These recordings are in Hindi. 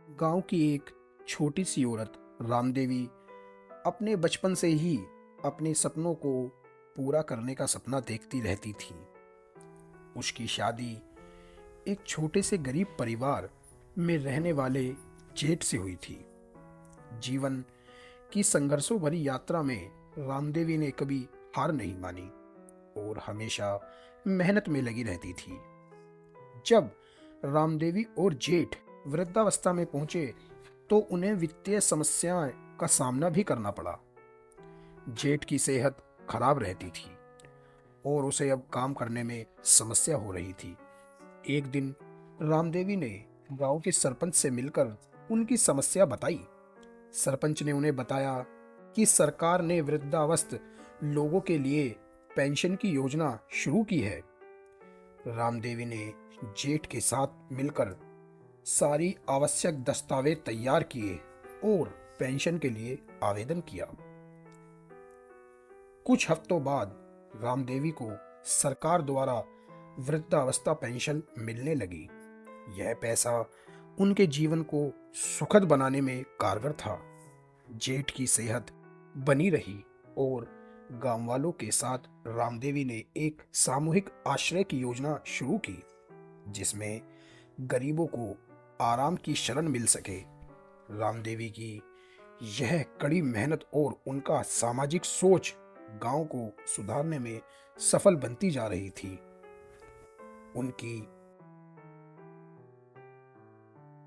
गांव की एक छोटी सी औरत रामदेवी अपने बचपन से ही अपने सपनों को पूरा करने का सपना देखती रहती थी। उसकी शादी एक छोटे से गरीब परिवार में रहने वाले जेठ से हुई थी। जीवन की संघर्षों भरी यात्रा में रामदेवी ने कभी हार नहीं मानी और हमेशा मेहनत में लगी रहती थी। जब रामदेवी और जेठ वृद्धावस्था में पहुंचे तो उन्हें वित्तीय समस्याएं का सामना भी करना पड़ा। जेठ की सेहत खराब रहती थी और उसे अब काम करने में समस्या हो रही थी। एक दिन रामदेवी ने गांव के सरपंच से मिलकर उनकी समस्या बताई। सरपंच ने उन्हें बताया कि सरकार ने वृद्धावस्थ लोगों के लिए पेंशन की योजना शुरू की है। रामदेवी ने जेठ के साथ मिलकर सारी आवश्यक दस्तावेज तैयार किए और पेंशन के लिए आवेदन किया। कुछ हफ्तों बाद रामदेवी को सरकार द्वारा वृद्धावस्था पेंशन मिलने लगी। यह पैसा उनके जीवन को सुखद बनाने में कारगर था। जेठ की सेहत बनी रही और गांव वालों के साथ रामदेवी ने एक सामूहिक आश्रय की योजना शुरू की, जिसमें गरीबों को आराम की शरण मिल सके। रामदेवी की यह कड़ी मेहनत और उनका सामाजिक सोच गांव को सुधारने में सफल बनती जा रही थी। उनकी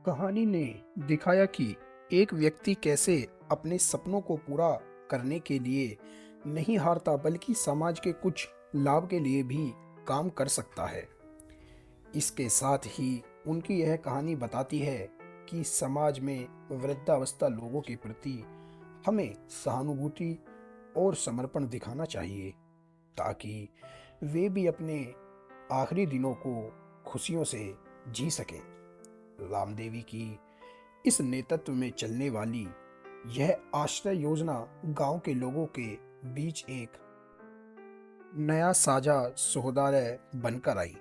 कहानी ने दिखाया कि एक व्यक्ति कैसे अपने सपनों को पूरा करने के लिए नहीं हारता बल्कि समाज के कुछ लाभ के लिए भी काम कर सकता है। इसके साथ ही उनकी यह कहानी बताती है कि समाज में वृद्धावस्था लोगों के प्रति हमें सहानुभूति और समर्पण दिखाना चाहिए, ताकि वे भी अपने आखिरी दिनों को खुशियों से जी सकें। रामदेवी की इस नेतृत्व में चलने वाली यह आश्रय योजना गांव के लोगों के बीच एक नया साझा सौहार्द बनकर आई।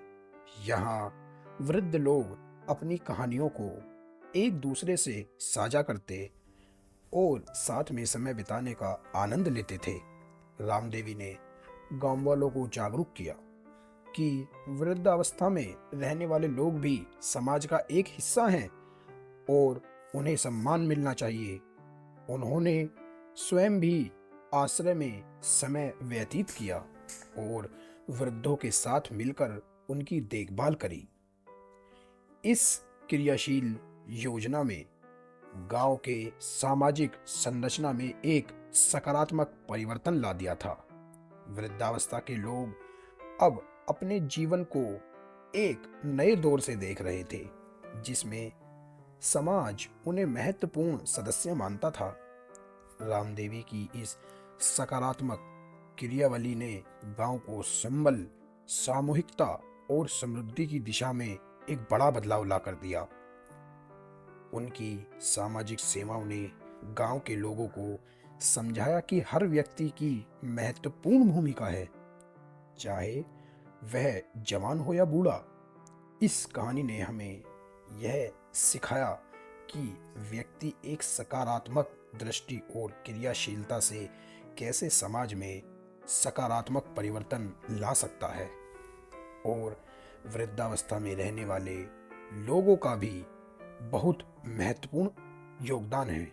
यहाँ वृद्ध लोग अपनी कहानियों को एक दूसरे से साझा करते और साथ में समय बिताने का आनंद लेते थे। रामदेवी ने गांव वालों को जागरूक किया कि वृद्धावस्था में रहने वाले लोग भी समाज का एक हिस्सा हैं और उन्हें सम्मान मिलना चाहिए। उन्होंने स्वयं भी आश्रय में समय व्यतीत किया और वृद्धों के साथ मिलकर उनकी देखभाल करी। इस क्रियाशील योजना में गांव के सामाजिक संरचना में एक सकारात्मक परिवर्तन ला दिया था। वृद्धावस्था के लोग अब अपने जीवन को एक नए दौर से देख रहे थे, जिसमें समाज उन्हें महत्वपूर्ण सदस्य मानता था। रामदेवी की इस सकारात्मक क्रियावली ने गांव को संबल, सामूहिकता और समृद्धि की दिशा में एक बड़ा बदलाव ला कर दिया। उनकी सामाजिक सेवाओं ने गांव के लोगों को समझाया कि हर व्यक्ति की महत्वपूर्ण भूमिका है, चाहे वह जवान हो या बूढ़ा। इस कहानी ने हमें यह सिखाया कि व्यक्ति एक सकारात्मक दृष्टि और क्रियाशीलता से कैसे समाज में सकारात्मक परिवर्तन ला सकता है और वृद्धावस्था में रहने वाले लोगों का भी बहुत महत्वपूर्ण योगदान है।